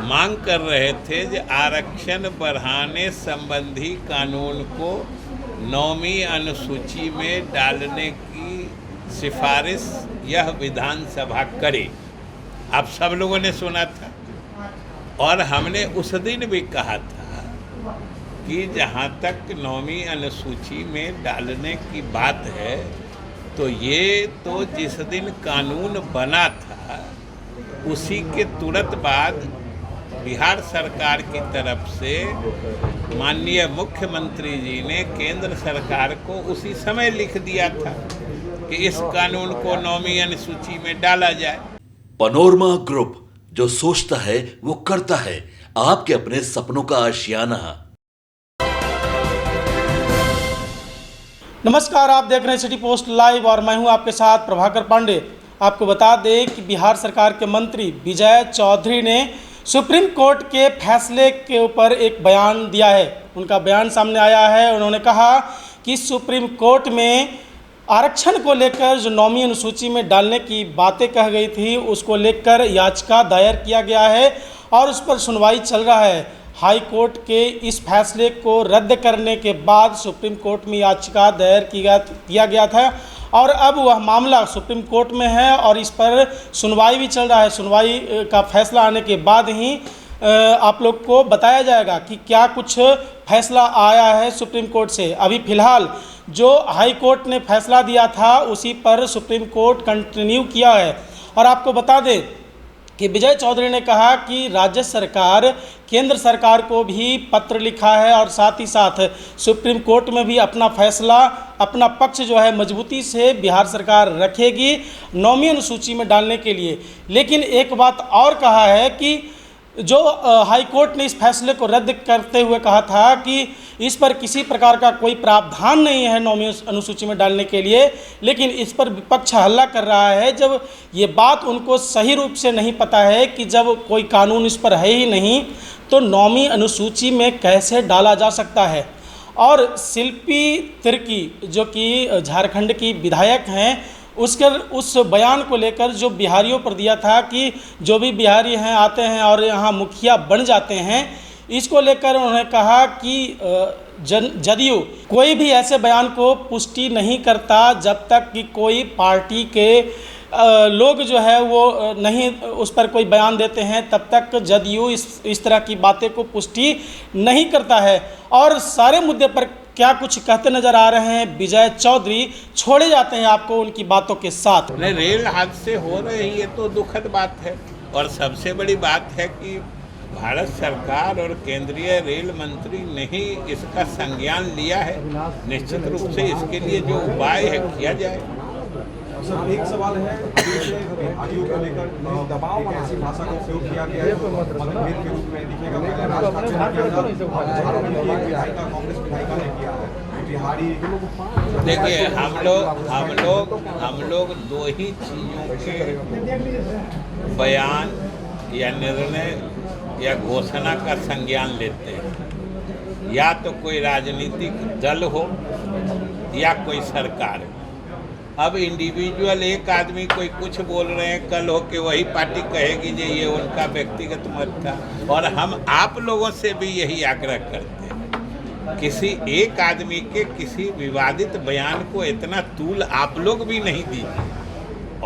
मांग कर रहे थे कि आरक्षण बढ़ाने संबंधी कानून को 9वीं अनुसूची में डालने की सिफारिश यह विधानसभा करे। आप सब लोगों ने सुना था और हमने उस दिन भी कहा था कि जहाँ तक 9वीं अनुसूची में डालने की बात है तो ये तो जिस दिन कानून बना था उसी के तुरंत बाद बिहार सरकार की तरफ से माननीय मुख्यमंत्री जी ने केंद्र सरकार को उसी समय लिख दिया था कि इस कानून को 9वीं अनुसूची में डाला जाए। पनोरमा ग्रुप, जो सोचता है वो करता है। आपके अपने सपनों का आशियाना। नमस्कार, आप देख रहे हैं सिटी पोस्ट लाइव और मैं हूं आपके साथ प्रभाकर पांडे। आपको बता दें कि बिहार सरकार के मंत्री विजय चौधरी ने सुप्रीम कोर्ट के फैसले के ऊपर एक बयान दिया है। उनका बयान सामने आया है। उन्होंने कहा कि सुप्रीम कोर्ट में आरक्षण को लेकर जो 9वीं अनुसूची में डालने की बातें कह गई थी उसको लेकर याचिका दायर किया गया है और उस पर सुनवाई चल रहा है। हाई कोर्ट के इस फैसले को रद्द करने के बाद सुप्रीम कोर्ट में याचिका दायर किया गया था और अब वह मामला सुप्रीम कोर्ट में है और इस पर सुनवाई भी चल रहा है। सुनवाई का फैसला आने के बाद ही आप लोग को बताया जाएगा कि क्या कुछ फैसला आया है सुप्रीम कोर्ट से। अभी फ़िलहाल जो हाई कोर्ट ने फैसला दिया था उसी पर सुप्रीम कोर्ट कंटिन्यू किया है। और आपको बता दें कि विजय चौधरी ने कहा कि राज्य सरकार केंद्र सरकार को भी पत्र लिखा है और साथ ही साथ सुप्रीम कोर्ट में भी अपना फैसला, अपना पक्ष जो है मजबूती से बिहार सरकार रखेगी 9वीं अनुसूची में डालने के लिए। लेकिन एक बात और कहा है कि जो हाई कोर्ट ने इस फैसले को रद्द करते हुए कहा था कि इस पर किसी प्रकार का कोई प्रावधान नहीं है 9वीं अनुसूची में डालने के लिए, लेकिन इस पर विपक्ष हल्ला कर रहा है जब ये बात उनको सही रूप से नहीं पता है कि जब कोई कानून इस पर है ही नहीं तो 9वीं अनुसूची में कैसे डाला जा सकता है। और शिल्पी तिर्की जो कि झारखंड की विधायक हैं उस बयान को लेकर जो बिहारियों पर दिया था कि जो भी बिहारी हैं आते हैं और यहाँ मुखिया बन जाते हैं, इसको लेकर उन्होंने कहा कि जदयू कोई भी ऐसे बयान को पुष्टि नहीं करता जब तक कि कोई पार्टी के लोग जो है वो नहीं उस पर कोई बयान देते हैं, तब तक जदयू इस तरह की बातें को पुष्टि नहीं करता है। और सारे मुद्दे पर क्या कुछ कहते नजर आ रहे हैं विजय चौधरी, छोड़े जाते हैं आपको उनकी बातों के साथ। रेल हादसे हो रहे हैं, ये तो दुखद बात है और सबसे बड़ी बात है कि भारत सरकार और केंद्रीय रेल मंत्री ने ही इसका संज्ञान लिया है। निश्चित रूप से इसके लिए जो उपाय है किया जाए। सर, एक सवाल है आयोग को लेकर दबाव में ऐसी भाषा का उपयोग किया गया है मतभेद के रूप में दिखेगा। कांग्रेस विधायिका ने किया है बिहारी। देखिए हम लोग दो ही चीज़ों के बयान या निर्णय या घोषणा का संज्ञान लेते हैं, या तो कोई राजनीतिक दल हो या कोई सरकार हो। अब इंडिविजुअल एक आदमी कोई कुछ बोल रहे हैं, कल हो के वही पार्टी कहेगी कि ये उनका व्यक्तिगत मत था। और हम आप लोगों से भी यही आग्रह करते हैं, किसी एक आदमी के किसी विवादित बयान को इतना तूल आप लोग भी नहीं दीजिए।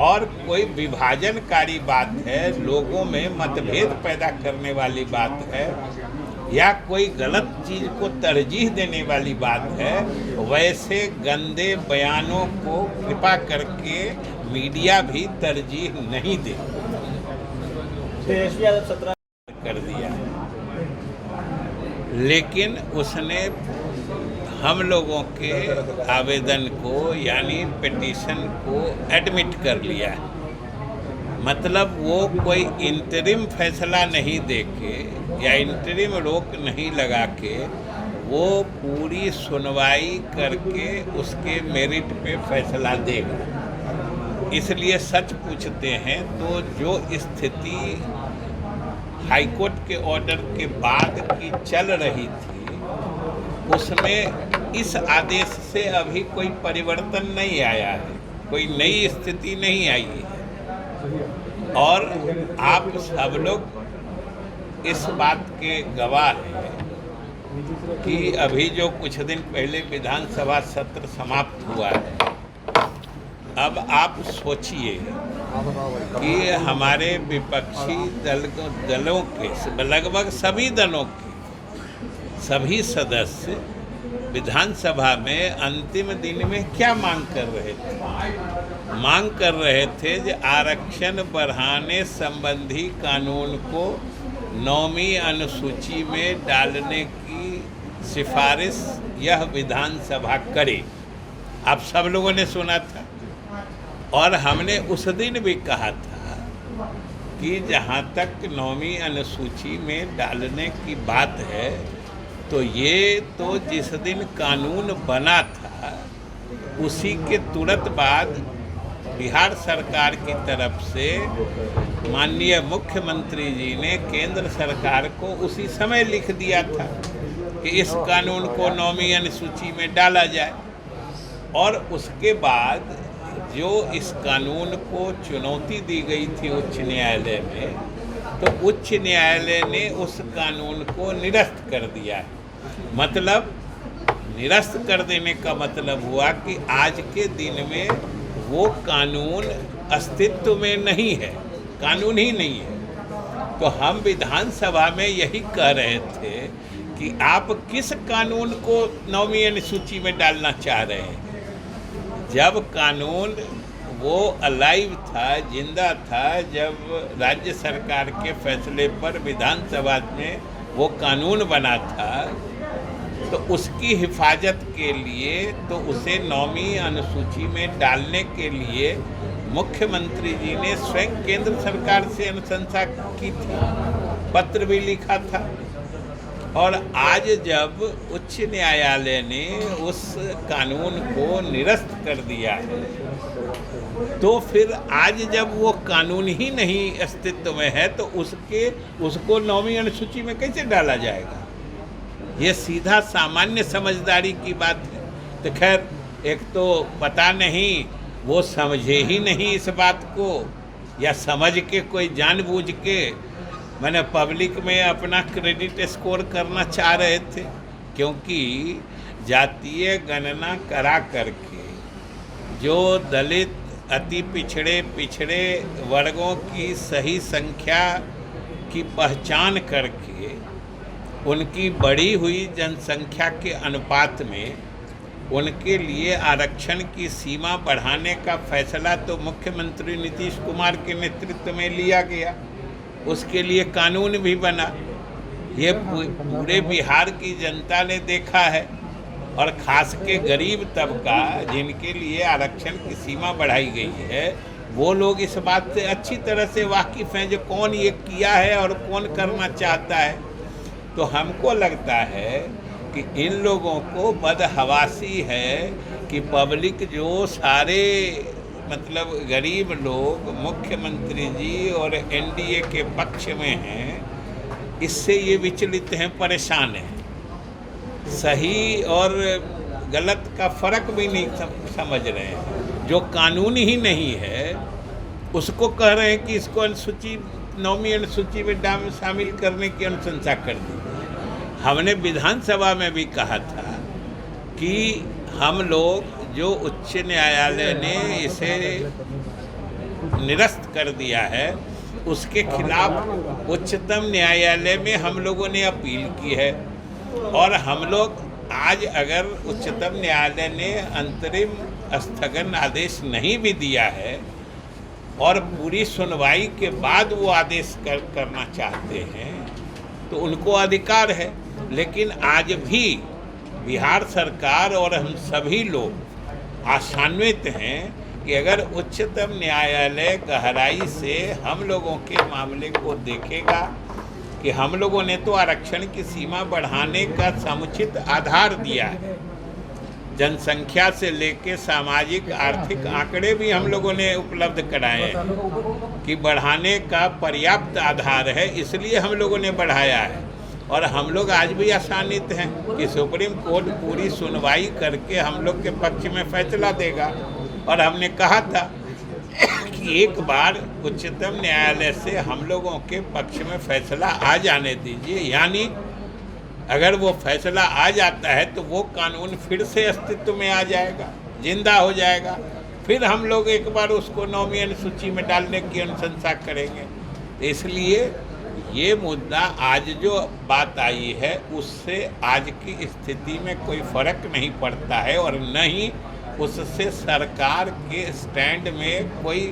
और कोई विभाजनकारी बात है, लोगों में मतभेद पैदा करने वाली बात है या कोई गलत चीज़ को तरजीह देने वाली बात है, वैसे गंदे बयानों को कृपा करके मीडिया भी तरजीह नहीं दे। कर दिया, लेकिन उसने हम लोगों के आवेदन को यानी पिटीशन को एडमिट कर लिया है। मतलब वो कोई इंटरिम फैसला नहीं देके या इंटरिम रोक नहीं लगा के वो पूरी सुनवाई करके उसके मेरिट पे फैसला देगा। इसलिए सच पूछते हैं तो जो स्थिति हाईकोर्ट के ऑर्डर के बाद की चल रही थी उसमें इस आदेश से अभी कोई परिवर्तन नहीं आया है, कोई नई स्थिति नहीं आई है। और आप सब लोग इस बात के गवाह हैं कि अभी जो कुछ दिन पहले विधानसभा सत्र समाप्त हुआ है, अब आप सोचिए कि हमारे विपक्षी दलों के लगभग सभी दलों के सभी सदस्य विधानसभा में अंतिम दिन में क्या मांग कर रहे थे? मांग कर रहे थे कि आरक्षण बढ़ाने संबंधी कानून को 9वीं अनुसूची में डालने की सिफारिश यह विधानसभा करे। आप सब लोगों ने सुना था और हमने उस दिन भी कहा था कि जहाँ तक 9वीं अनुसूची में डालने की बात है तो ये तो जिस दिन कानून बना था उसी के तुरंत बाद बिहार सरकार की तरफ से माननीय मुख्यमंत्री जी ने केंद्र सरकार को उसी समय लिख दिया था कि इस कानून को 9वीं अनुसूची में डाला जाए। और उसके बाद जो इस कानून को चुनौती दी गई थी उच्च न्यायालय में, तो उच्च न्यायालय ने उस कानून को निरस्त कर दिया है। मतलब निरस्त कर देने का मतलब हुआ कि आज के दिन में वो कानून अस्तित्व में नहीं है, कानून ही नहीं है। तो हम विधानसभा में यही कह रहे थे कि आप किस कानून को 9वीं अनुसूची में डालना चाह रहे हैं, जब कानून वो अलाइव था, जिंदा था, जब राज्य सरकार के फैसले पर विधानसभा में वो कानून बना था, तो उसकी हिफाजत के लिए, तो उसे 9वीं अनुसूची में डालने के लिए मुख्यमंत्री जी ने स्वयं केंद्र सरकार से अनुशंसा की थी, पत्र भी लिखा था। और आज जब उच्च न्यायालय ने उस कानून को निरस्त कर दिया है, तो फिर आज जब वो कानून ही नहीं अस्तित्व में है तो उसको 9वीं अनुसूची में कैसे डाला जाएगा? ये सीधा सामान्य समझदारी की बात है। तो खैर, एक तो पता नहीं वो समझे ही नहीं इस बात को, या समझ के कोई जानबूझ के मैंने पब्लिक में अपना क्रेडिट स्कोर करना चाह रहे थे, क्योंकि जातीय गणना करा करके जो दलित, अति पिछड़े वर्गों की सही संख्या की पहचान करके उनकी बढ़ी हुई जनसंख्या के अनुपात में उनके लिए आरक्षण की सीमा बढ़ाने का फैसला तो मुख्यमंत्री नीतीश कुमार के नेतृत्व में लिया गया, उसके लिए कानून भी बना। ये पूरे बिहार की जनता ने देखा है, और ख़ास के गरीब तबका जिनके लिए आरक्षण की सीमा बढ़ाई गई है, वो लोग इस बात से अच्छी तरह से वाकिफ़ हैं जो कौन ये किया है और कौन करना चाहता है। तो हमको लगता है कि इन लोगों को बदहवासी है कि पब्लिक जो सारे मतलब गरीब लोग मुख्यमंत्री जी और एनडीए के पक्ष में हैं, इससे ये विचलित हैं, परेशान हैं, सही और गलत का फ़र्क भी नहीं समझ रहे हैं। जो कानून ही नहीं है उसको कह रहे हैं कि इसको अनुसूची 9वीं अनुसूची में शामिल करने की अनुशंसा कर दी। हमने विधानसभा में भी कहा था कि हम लोग, जो उच्च न्यायालय ने इसे निरस्त कर दिया है, उसके खिलाफ उच्चतम न्यायालय में हम लोगों ने अपील की है। और हम लोग आज अगर उच्चतम न्यायालय ने अंतरिम स्थगन आदेश नहीं भी दिया है और पूरी सुनवाई के बाद वो आदेश करना चाहते हैं, तो उनको अधिकार है। लेकिन आज भी बिहार सरकार और हम सभी लोग आशान्वित हैं कि अगर उच्चतम न्यायालय गहराई से हम लोगों के मामले को देखेगा कि हम लोगों ने तो आरक्षण की सीमा बढ़ाने का समुचित आधार दिया है, जनसंख्या से लेकर सामाजिक आर्थिक आंकड़े भी हम लोगों ने उपलब्ध कराए हैं कि बढ़ाने का पर्याप्त आधार है, इसलिए हम लोगों ने बढ़ाया है। और हम लोग आज भी आशान्वित हैं कि सुप्रीम कोर्ट पूरी सुनवाई करके हम लोग के पक्ष में फैसला देगा। और हमने कहा था कि एक बार उच्चतम न्यायालय से हम लोगों के पक्ष में फैसला आ जाने दीजिए, यानी अगर वो फैसला आ जाता है तो वो कानून फिर से अस्तित्व में आ जाएगा, जिंदा हो जाएगा। फिर हम लोग एक बार उसको नौवीं अनुसूची में डालने की अनुशंसा करेंगे। इसलिए ये मुद्दा आज जो बात आई है उससे आज की स्थिति में कोई फर्क नहीं पड़ता है, और न ही उससे सरकार के स्टैंड में कोई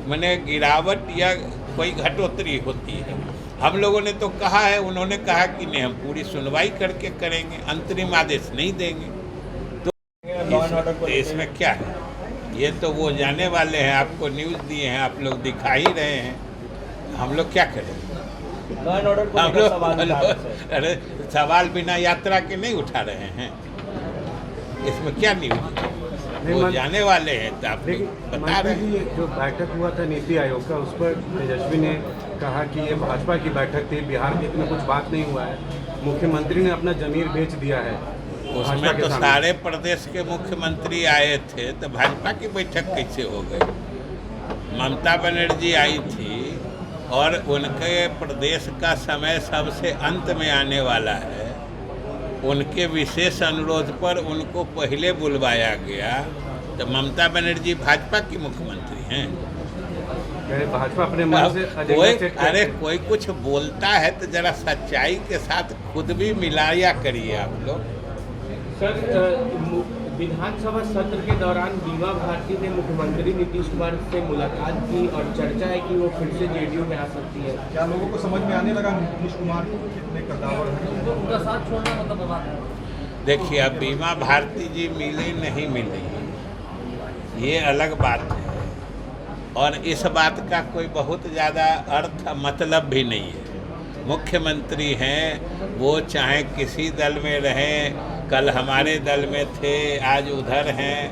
माने गिरावट या कोई घटोतरी होती है। हम लोगों ने तो कहा है, उन्होंने कहा कि नहीं हम पूरी सुनवाई करके करेंगे, अंतरिम आदेश नहीं देंगे। तो इसमें क्या है, ये तो वो जाने वाले हैं, आपको न्यूज़ दिए हैं, आप लोग दिखा ही रहे हैं, हम लोग क्या करें। हम लोग अरे सवाल बिना यात्रा के नहीं उठा रहे हैं, इसमें क्या न्यूज़ है, वो जाने वाले हैं तो आप लोग बता रहे हैं। जो बैठक हुआ था नीति आयोग का, उस पर तेजस्वी ने कहा कि ये भाजपा की बैठक थी, बिहार में इतना कुछ बात नहीं हुआ है, मुख्यमंत्री ने अपना जमीर बेच दिया है। उसमें तो सारे प्रदेश के मुख्यमंत्री आए थे, तो भाजपा की बैठक कैसे हो गई। ममता बनर्जी आई थी और उनके प्रदेश का समय सबसे अंत में आने वाला है, उनके विशेष अनुरोध पर उनको पहले बुलवाया गया। तो ममता बनर्जी भाजपा की मुख्यमंत्री हैं। भाजपा अपने मन से अरे कोई कुछ बोलता है तो जरा सच्चाई के साथ खुद भी मिलाया करिए आप लोग। सर, विधानसभा सत्र के दौरान बीमा भारती ने मुख्यमंत्री नीतीश कुमार से मुलाकात की और चर्चा है कि वो फिर से जेडीयू में आ सकती है। क्या लोगों को समझ में आने लगा नीतीश कुमार कितने कद्दावर हैं, उनका साथ छोड़ना मतलब। देखिए, अब बीमा भारती जी मिले नहीं मिले ये अलग बात है, और इस बात का कोई बहुत ज़्यादा अर्थ मतलब भी नहीं है। मुख्यमंत्री हैं, वो चाहे किसी दल में रहें, कल हमारे दल में थे, आज उधर हैं,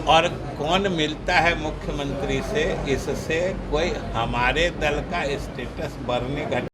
और कौन मिलता है मुख्यमंत्री से, इससे कोई हमारे दल का स्टेटस बढ़ने घट